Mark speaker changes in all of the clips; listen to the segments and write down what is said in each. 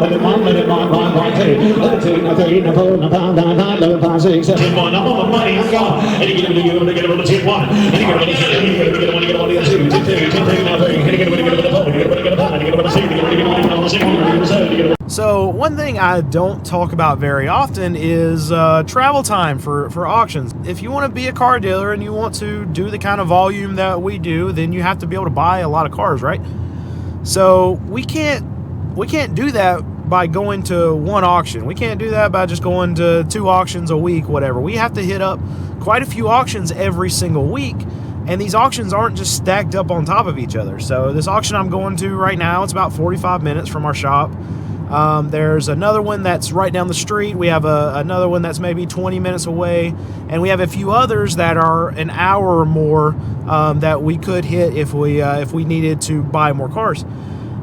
Speaker 1: let it one, let it one, one, two, let it two, now three, now four, now five, now five, 11, 5, 6, 7, 1. I'm on the money, I'm gone. And you get it on the 10, 1. And you get it on the 10, and you get it on the 1, you get it on the 2, 10, 2, 10, 2, now 3. And you get it on the 4, you get it on the 5, you get it on the 6, you get it on the 6, you get it on the 7, you get it on the.
Speaker 2: So one thing I don't talk about very often is travel time for auctions. If you want to be a car dealer and you want to do the kind of volume that we do, then you have to be able to buy a lot of cars, right? So we can't do that by going to one auction. We can't do that by just going to 2 auctions a week, whatever. We have to hit up quite a few auctions every single week. And these auctions aren't just stacked up on top of each other. So this auction I'm going to right now, it's about 45 minutes from our shop. There's another one that's right down the street. We have another one that's maybe 20 minutes away. And we have a few others that are an hour or more that we could hit if we needed to buy more cars.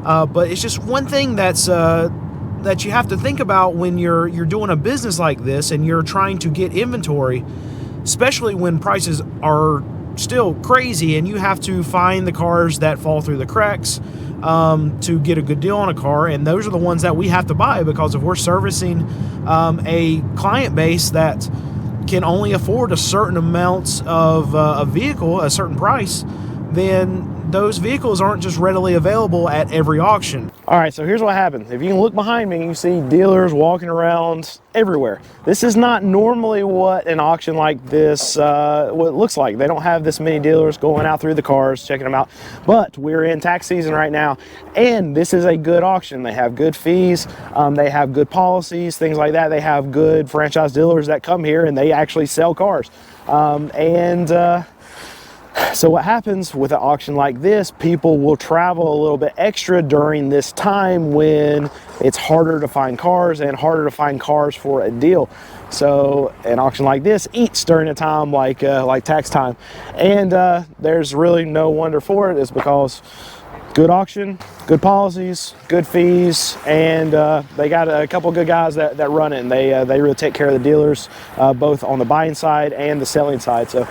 Speaker 2: But it's just one thing that you have to think about when you're doing a business like this and you're trying to get inventory, especially when prices are still crazy and you have to find the cars that fall through the cracks to get a good deal on a car. And those are the ones that we have to buy, because if we're servicing a client base that can only afford a certain amount of a vehicle, a certain price, then those vehicles aren't just readily available at every auction. All right, so here's what happens. If you can look behind me, you see dealers walking around everywhere. This is not normally what an auction like this what it looks like. They don't have this many dealers going out through the cars, checking them out. But we're in tax season right now, and this is a good auction. They have good fees, they have good policies, things like that. They have good franchise dealers that come here and they actually sell cars. So what happens with an auction like this, people will travel a little bit extra during this time when it's harder to find cars and harder to find cars for a deal. So an auction like this eats during a time like tax time. And there's really no wonder for it. It's because good auction, good policies, good fees, and they got a couple good guys that run it, and they really take care of the dealers, both on the buying side and the selling side. So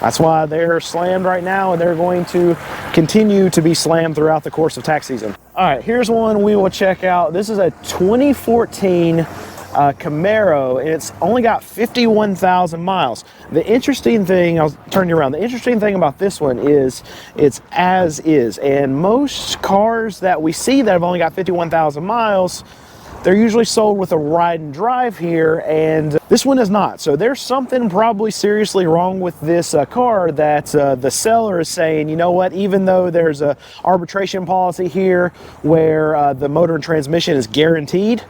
Speaker 2: that's why they're slammed right now, and they're going to continue to be slammed throughout the course of tax season. All right, here's one we will check out. This is a 2014 Camaro, and it's only got 51,000 miles. The interesting thing, I'll turn you around. The interesting thing about this one is it's as is, and most cars that we see that have only got 51,000 miles, they're usually sold with a ride and drive here, and this one is not. So there's something probably seriously wrong with this car that the seller is saying, you know what, even though there's a arbitration policy here where the motor and transmission is guaranteed,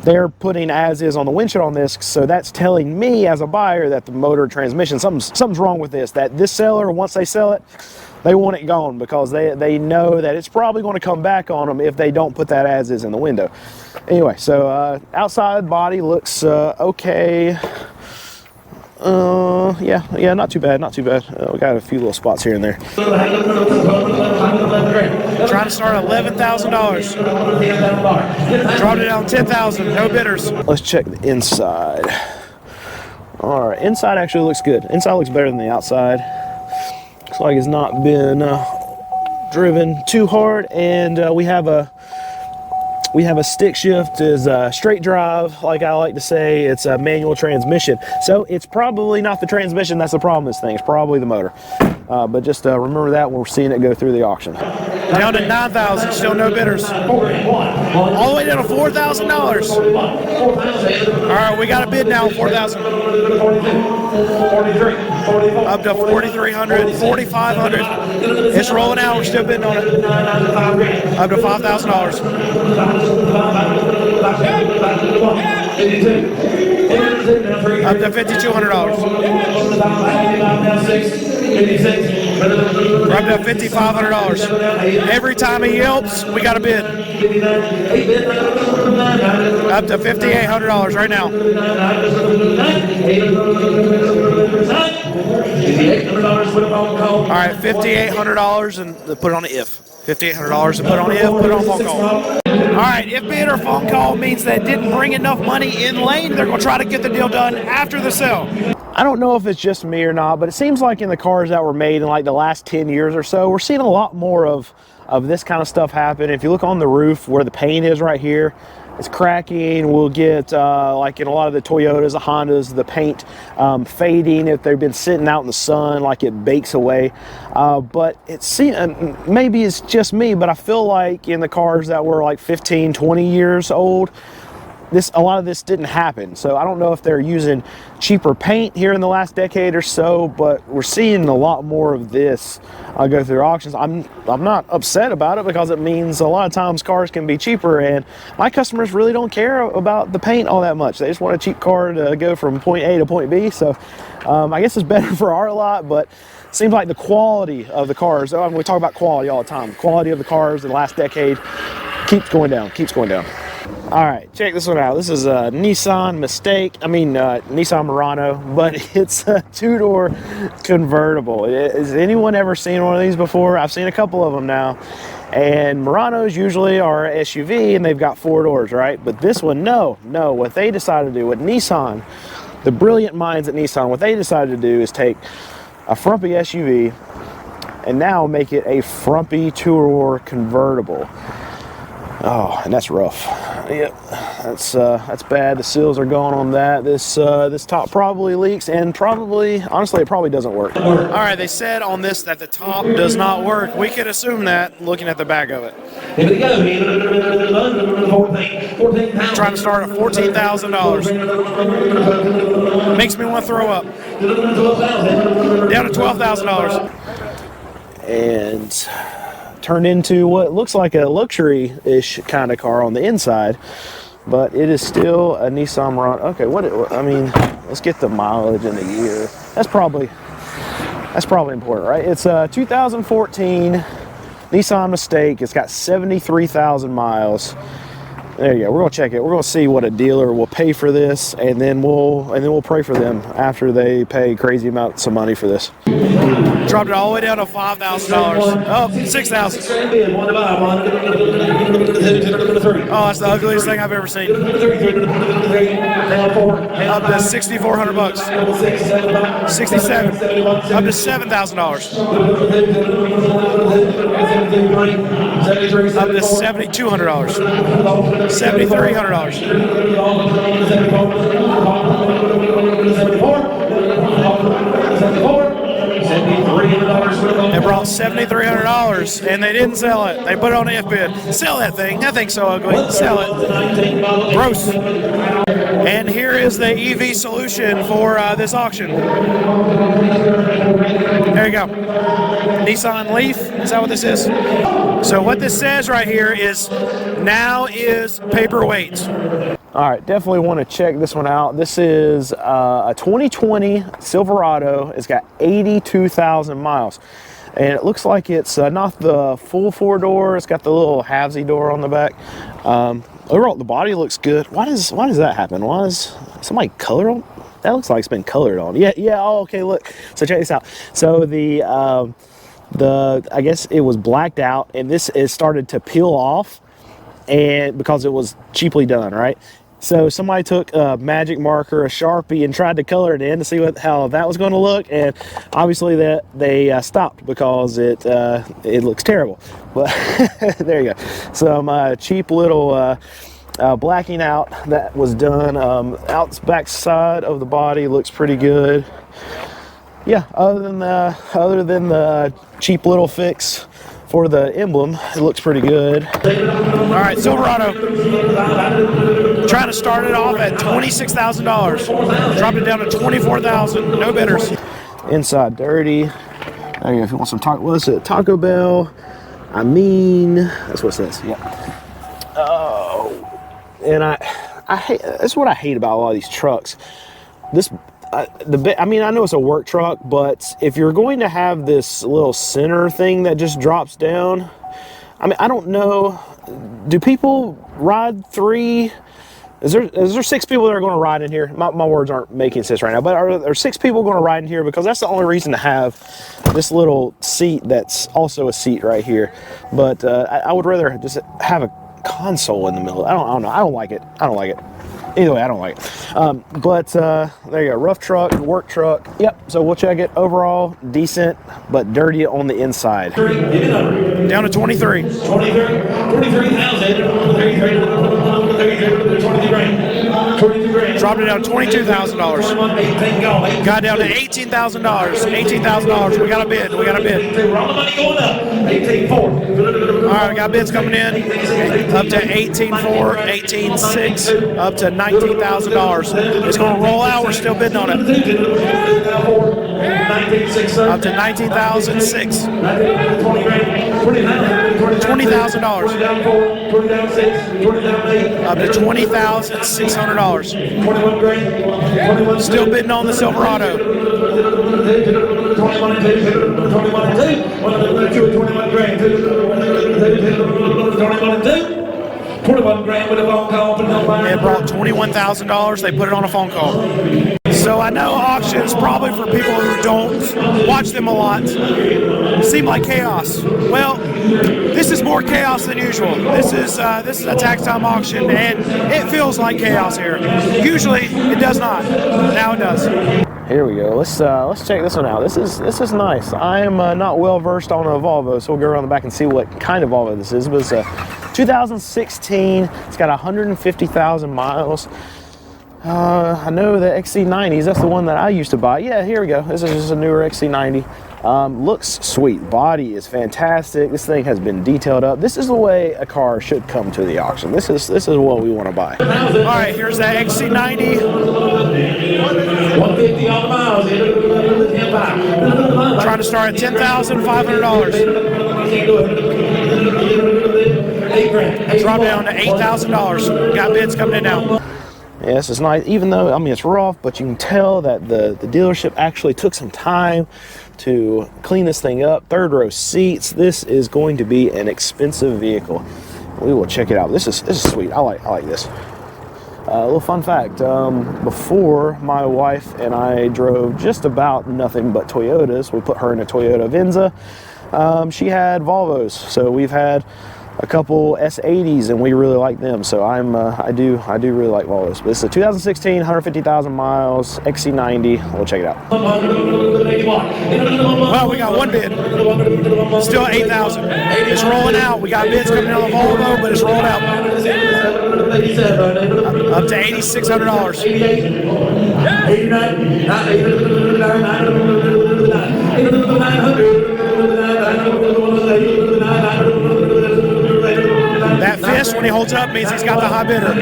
Speaker 2: they're putting as is on the windshield on this. So that's telling me as a buyer that the motor and transmission, something's wrong with this, that this seller, once they sell it, they want it gone, because they know that it's probably going to come back on them if they don't put that as is in the window. Anyway, so outside body looks okay. Yeah, not too bad, not too bad. We got a few little spots here and there. Trying to start $11,000. Dropped it down 10,000. No bidders. Let's check the inside. All right, inside actually looks good. Inside looks better than the outside. Looks like it's not been driven too hard, and we have a stick shift, is a straight drive, like I like to say. It's a manual transmission, so it's probably not the transmission that's the problem with this thing. It's probably the motor. But just remember that when we're seeing it go through the auction. Down to 9,000, still no bidders. All the way down to $4,000. All right, we got a bid now, 4,000. Up to 4,300, 4,500. It's rolling out. We're still bidding on it. Up to $5,000. Up to $5,200. We're up to $5,500. Every time he yelps, we got a bid. Up to $5,800 right now. All right, $5,800 and put it on the if. $5,800 and put it on the if, put it on phone call. All right, if bid or phone call means that didn't bring enough money in lane, they're going to try to get the deal done after the sale. I don't know if it's just me or not, but it seems like in the cars that were made in like the last 10 years or so, we're seeing a lot more of this kind of stuff happen. If you look on the roof where the paint is right here, it's cracking. We'll get, like in a lot of the Toyotas, the Hondas, the paint fading if they've been sitting out in the sun, like it bakes away. But maybe it's just me, but I feel like in the cars that were like 15, 20 years old, a lot of this didn't happen. So I don't know if they're using cheaper paint here in the last decade or so, but we're seeing a lot more of this go through auctions. I'm not upset about it because it means a lot of times cars can be cheaper, and my customers really don't care about the paint all that much. They just want a cheap car to go from point A to point B. So I guess it's better for our lot, but it seems like the quality of the cars, we talk about quality all the time, the quality of the cars in the last decade keeps going down, keeps going down. All right, check this one out. This is a Nissan Nissan Murano, but it's a two-door convertible. Has anyone ever seen one of these before? I've seen a couple of them now. And Muranos usually are SUV and they've got 4 doors, right? But this one, no. What they decided to do, what Nissan, the brilliant minds at Nissan, what they decided to do is take a frumpy SUV and now make it a frumpy two-door convertible. Oh, and that's rough. Yep, that's bad. The seals are going on that. This top probably leaks, and honestly, it probably doesn't work. All right, they said on this that the top does not work. We could assume that looking at the back of it.
Speaker 1: Here we go.
Speaker 2: Trying to start at $14,000. Makes me want to throw up. Down to $12,000. And turned into what looks like a luxury-ish kind of car on the inside, but it is still a Nissan Murano. Okay, let's get the mileage in the year. That's probably important, right? It's a 2014 Nissan Mistake. It's got 73,000 miles. There you go. We're gonna check it. We're gonna see what a dealer will pay for this, and then we'll pray for them after they pay crazy amounts of money for this. Dropped it all the way down to $5,000. Oh, $6,000. Oh, that's the ugliest thing I've ever seen. Up to $6,400. 67. Up to $7,000. Up to $7,200. $7,300. They brought $7,300 and they didn't sell it. They put it on the F-bid. Sell that thing. That thing's so ugly. Sell it. Gross. And here is the EV solution for this auction. There you go. Nissan Leaf. Is that what this is? So what this says right here is now is paperweight. All right, definitely want to check this one out. This is a 2020 Silverado. It's got 82,000 miles. And it looks like it's not the full 4-door. It's got the little halvesy door on the back. Overall, the body looks good. Why does that happen? Why is somebody color on? That looks like it's been colored on. Yeah. Oh, okay. Look. So check this out. So I guess it was blacked out, and this is started to peel off, and because it was cheaply done, right? So somebody took a magic marker, a Sharpie, and tried to color it in to see how that was going to look, and obviously they stopped because it looks terrible. But there you go. Some cheap little blacking out that was done. Back side of the body looks pretty good. Yeah, other than the cheap little fix for the emblem, it looks pretty good. All right, Silverado. Trying to start it off at $26,000. Dropped it down to $24,000. No bidders. Inside dirty. There you go. If you want some taco, what is it? Taco Bell. That's what it says. Yeah. Oh, and I hate. That's what I hate about a lot of these trucks. I know it's a work truck, but if you're going to have this little center thing that just drops down, I don't know. Do people ride 3? Is there 6 people that are going to ride in here? My words aren't making sense right now, but are there 6 people going to ride in here? Because that's the only reason to have this little seat that's also a seat right here. But I would rather just have a console in the middle. I don't know. I don't like it. Either way, I don't like it. But there you go, rough truck, work truck. Yep, so we'll check it. Overall, decent, but dirty on the inside. Down to 23.
Speaker 1: 23 grand.
Speaker 2: Dropped it down to $22,000. Got down to $18,000. $18,000. We got a bid. We got a bid.
Speaker 1: We're on the money going up. 18.4.
Speaker 2: All right, we got bids coming in. Up to 18.4, 18.6, up to $19,000. It's going to roll out. We're still bidding on it. Up to $19,006. $20,000. Up to $20,600.
Speaker 1: 21 grand.
Speaker 2: Still bidding on the Silverado.
Speaker 1: 21 and 2. 21 and 2. 21 grand. 21 and 2. 21 grand with a phone call.
Speaker 2: It brought $21,000. They put it on a phone call. So I know auctions, probably for people who don't watch them a lot, seem like chaos. Well, this is more chaos than usual. This is a tax time auction, and it feels like chaos here. Usually, it does not. Now it does. Here we go. Let's check this one out. This is nice. I am not well versed on a Volvo, so we'll go around the back and see what kind of Volvo this is. But it's a 2016. It's got 150,000 miles. I know the XC90s, that's the one that I used to buy. Yeah, here we go. This is just a newer XC90. Looks sweet. Body is fantastic. This thing has been detailed up. This is the way a car should come to the auction. This is what we want to buy. All right, here's that XC90.
Speaker 1: 150 on the miles.
Speaker 2: Trying to start at $10,500. Drop down to $8,000. Got bids coming in now. Yeah, this is nice, even though, I mean, it's rough, but you can tell that the dealership actually took some time to clean this thing up. Third row seats. This is going to be an expensive vehicle. We will check it out. This is sweet. I like this. A little fun fact, before my wife and I drove just about nothing but Toyotas. We put her in a Toyota Venza. She had Volvos, so we've had a couple S80s, and we really like them. So I do really like Volvos. But this is a 2016, 150,000 miles XC90. We'll check it out. Well, we got one bid. Still 8,000. It's rolling out. We got bids coming in on the Volvo, but it's rolled out. Up to $8,600. 89. That fist, when he holds up, means he's got the high bidder.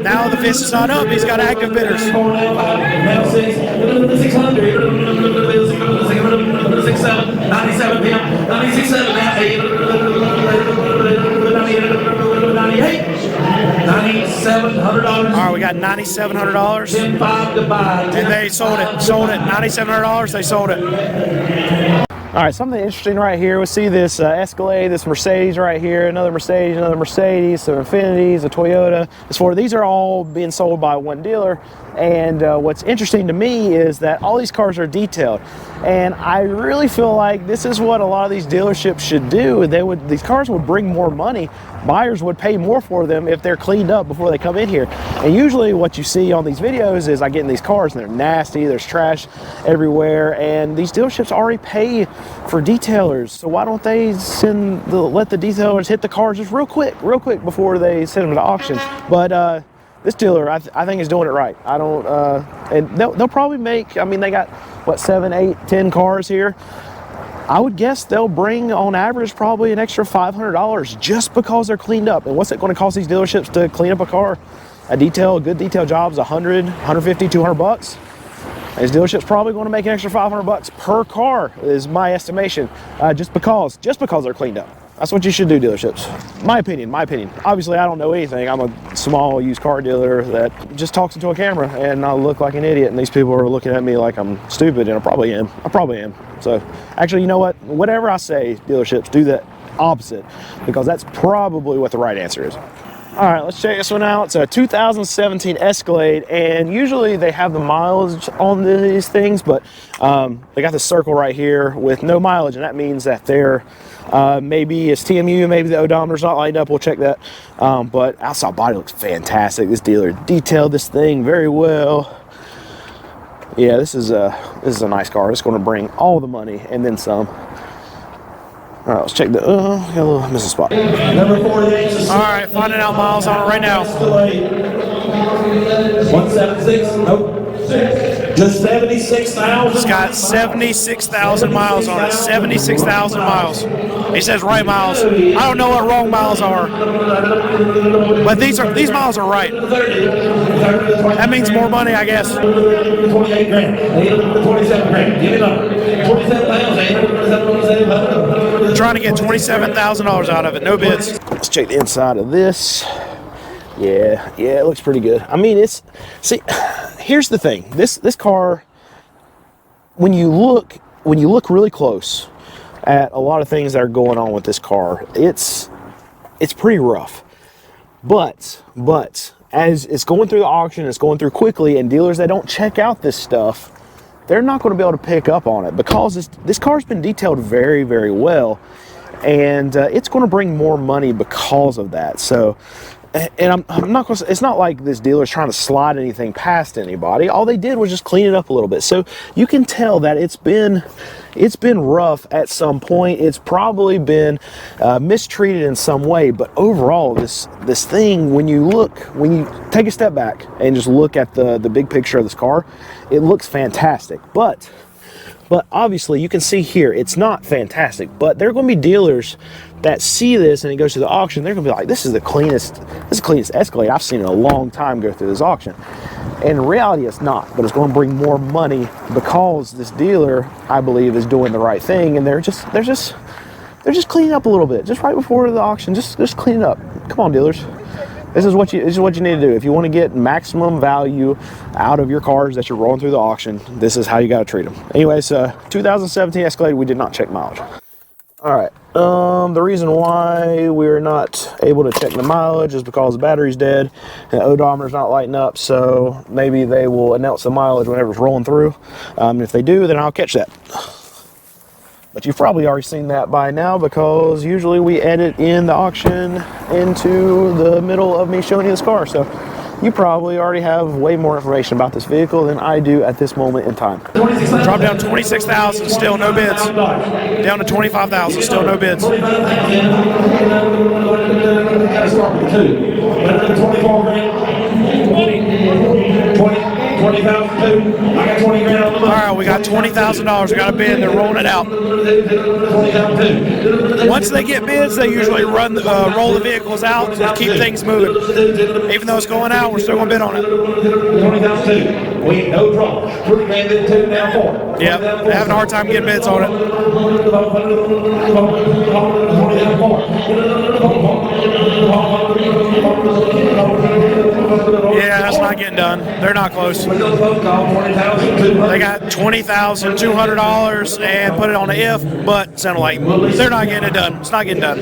Speaker 2: Now the fist is not up, he's got active bidders.
Speaker 1: 9,700.
Speaker 2: All right, we got $9,700. And they sold it. $9,700, they sold it. All right, something interesting right here. We see this Escalade, this Mercedes right here, another Mercedes, some Infinitis, a Toyota, this Ford. These are all being sold by one dealer. And what's interesting to me is that all these cars are detailed. And I really feel like this is what a lot of these dealerships should do. These cars would bring more money. Buyers would pay more for them if they're cleaned up before they come in here. And usually what you see on these videos is I get in these cars and they're nasty, there's trash everywhere, and these dealerships already pay for detailers. So why don't they let the detailers hit the cars just real quick before they send them to auction? But this dealer, I think, is doing it right. I don't, and they'll probably make, I mean, they got, what, 7, 8, 10 cars here. I would guess they'll bring, on average, probably an extra $500 just because they're cleaned up. And what's it going to cost these dealerships to clean up a car? A good detail job is $100, $150, $200. These dealerships probably going to make an extra $500 per car, is my estimation, just because they're cleaned up. That's what you should do, dealerships. My opinion. Obviously, I don't know anything. I'm a small used car dealer that just talks into a camera, and I look like an idiot, and these people are looking at me like I'm stupid, and I probably am. So, actually, you know what? Whatever I say, dealerships, do the opposite, because that's probably what the right answer is. All right, let's check this one out. It's a 2017 Escalade, and usually they have the mileage on these things, but they got the circle right here with no mileage, and that means that they're Maybe it's TMU, maybe the odometer's not lighting up. We'll check that. But outside body looks fantastic. This dealer detailed this thing very well. Yeah, this is a nice car. It's going to bring all the money and then some. All right, let's check the. Got a little missing spot.
Speaker 3: Number 48.
Speaker 2: All right, finding out miles on it right now.
Speaker 3: 176. Nope. Just 76,000.
Speaker 2: It's got 76,000 miles on it. 76,000 miles. He says right miles. I don't know what wrong miles are, but these miles are right. That means more money, I guess.
Speaker 3: 28 grand. 27 grand. Give it up. 27,000.
Speaker 2: Trying to get $27,000 out of it. No bids. Let's check the inside of this. Yeah, it looks pretty good. I mean, see, here's the thing. This car, when you look really close at a lot of things that are going on with this car, it's pretty rough. But as it's going through the auction, it's going through quickly, and dealers that don't check out this stuff, they're not going to be able to pick up on it because this car's been detailed very, very well, and it's going to bring more money because of that. So. And I'm not going to. It's not like this dealer is trying to slide anything past anybody. All they did was just clean it up a little bit. So you can tell that it's been rough at some point. It's probably been mistreated in some way. But overall, this thing, when you take a step back and just look at the big picture of this car, it looks fantastic. But obviously, you can see here, it's not fantastic. But there are going to be dealers that see this and it goes to the auction. They're going to be like, this is the cleanest Escalade I've seen in a long time go through this auction. And in reality, it's not. But it's going to bring more money because this dealer, I believe, is doing the right thing. And they're just cleaning up a little bit, just right before the auction. Just clean it up. Come on, dealers. This is what you need to do. If you want to get maximum value out of your cars that you're rolling through the auction, this is how you got to treat them. Anyways, 2017 Escalade, we did not check mileage. All right. The reason why we're not able to check the mileage is because the battery's dead and the odometer's not lighting up. So maybe they will announce the mileage whenever it's rolling through. If they do, then I'll catch that. But you've probably already seen that by now because usually we edit in the auction into the middle of me showing you this car. So you probably already have way more information about this vehicle than I do at this moment in time. Drop down 26,000, still no bids. Down to 25,000, still no bids.
Speaker 3: 20,000. I got 20 grand on the money.
Speaker 2: All right, we got $20,000. We got a bid. They're rolling it out. Once they get bids, they usually roll the vehicles out to keep things moving. Even though it's going out, we're still going to bid on it.
Speaker 3: 20,000. We ain't no trouble. 20 grand bid 2 now 4.
Speaker 2: Yep, they're having a hard time getting bids on it. Yeah, that's not getting done. They're not close. They got $20,200 and put it on the if, but sounded like they're not getting it done. It's not getting done.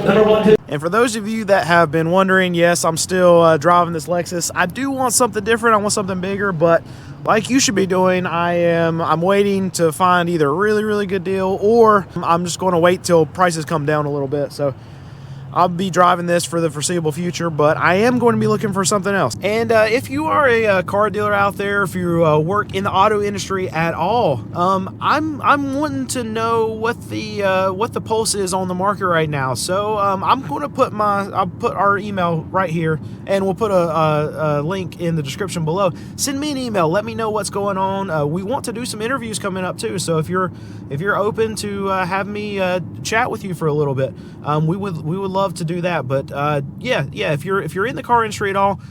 Speaker 2: And for those of you that have been wondering, yes, I'm still driving this Lexus. I do want something different. I want something bigger, but like you should be doing, I'm waiting to find either a really, really good deal or I'm just going to wait till prices come down a little bit. So I'll be driving this for the foreseeable future, but I am going to be looking for something else. And if you are a car dealer out there, if you work in the auto industry at all, I'm wanting to know what the pulse is on the market right now. So I'm going to put I'll put our email right here, and we'll put a link in the description below. Send me an email. Let me know what's going on. We want to do some interviews coming up too. So if you're open to have me chat with you for a little bit, we would love to do that. But yeah, if you're in the car industry at all,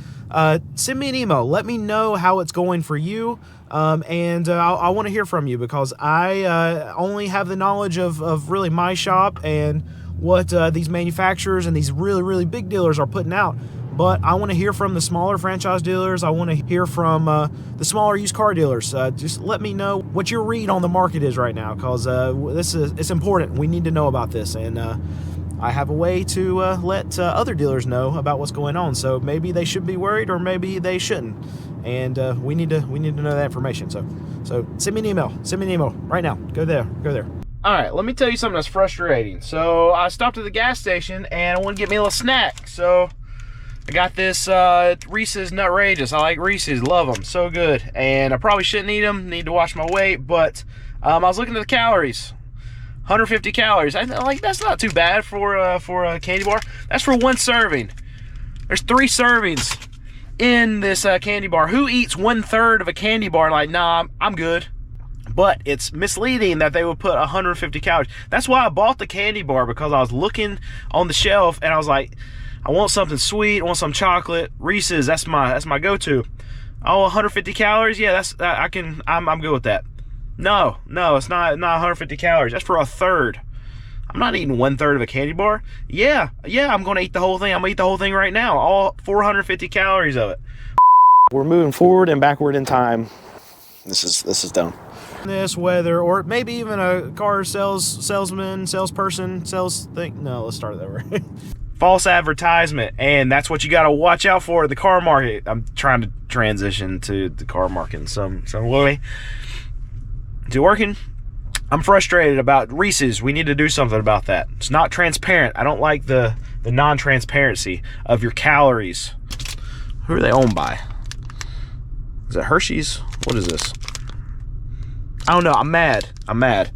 Speaker 2: send me an email. Let me know how it's going for you, and I want to hear from you because I only have the knowledge of really my shop and what these manufacturers and these really, really big dealers are putting out. But I want to hear from the smaller franchise dealers. I want to hear from the smaller used car dealers. Just let me know what your read on the market is right now, because it's important. We need to know about this, and I have a way to let other dealers know about what's going on. So maybe they should be worried, or maybe they shouldn't. And we need to know that information. So send me an email. Send me an email right now. Go there. All right, let me tell you something that's frustrating. So I stopped at the gas station and I want to get me a little snack. So I got this Reese's Nutrageous. I like Reese's, love them, so good. And I probably shouldn't eat them, need to watch my weight, but I was looking at the calories. 150 calories. Like, that's not too bad for a candy bar. That's for one serving. There's 3 servings in this candy bar. Who eats 1/3 of a candy bar? Like, nah, I'm good. But it's misleading that they would put 150 calories. That's why I bought the candy bar, because I was looking on the shelf and I was like, I want something sweet, I want some chocolate. Reese's, that's my go-to. Oh, 150 calories? Yeah, I'm good with that. No, it's not 150 calories. That's for 1/3. I'm not eating 1/3 of a candy bar. Yeah, I'm gonna eat the whole thing. I'm gonna eat the whole thing right now. All 450 calories of it. We're moving forward and backward in time. This is dumb. This weather, or maybe even a car salesman, salesperson, sales thing. No, let's start it over. False advertisement, and that's what you got to watch out for. The car market. I'm trying to transition to the car market in some way. Is it working? I'm frustrated about Reese's. We need to do something about that. It's not transparent. I don't like the non-transparency of your calories. Who are they owned by? Is it Hershey's? What is this? I don't know. I'm mad.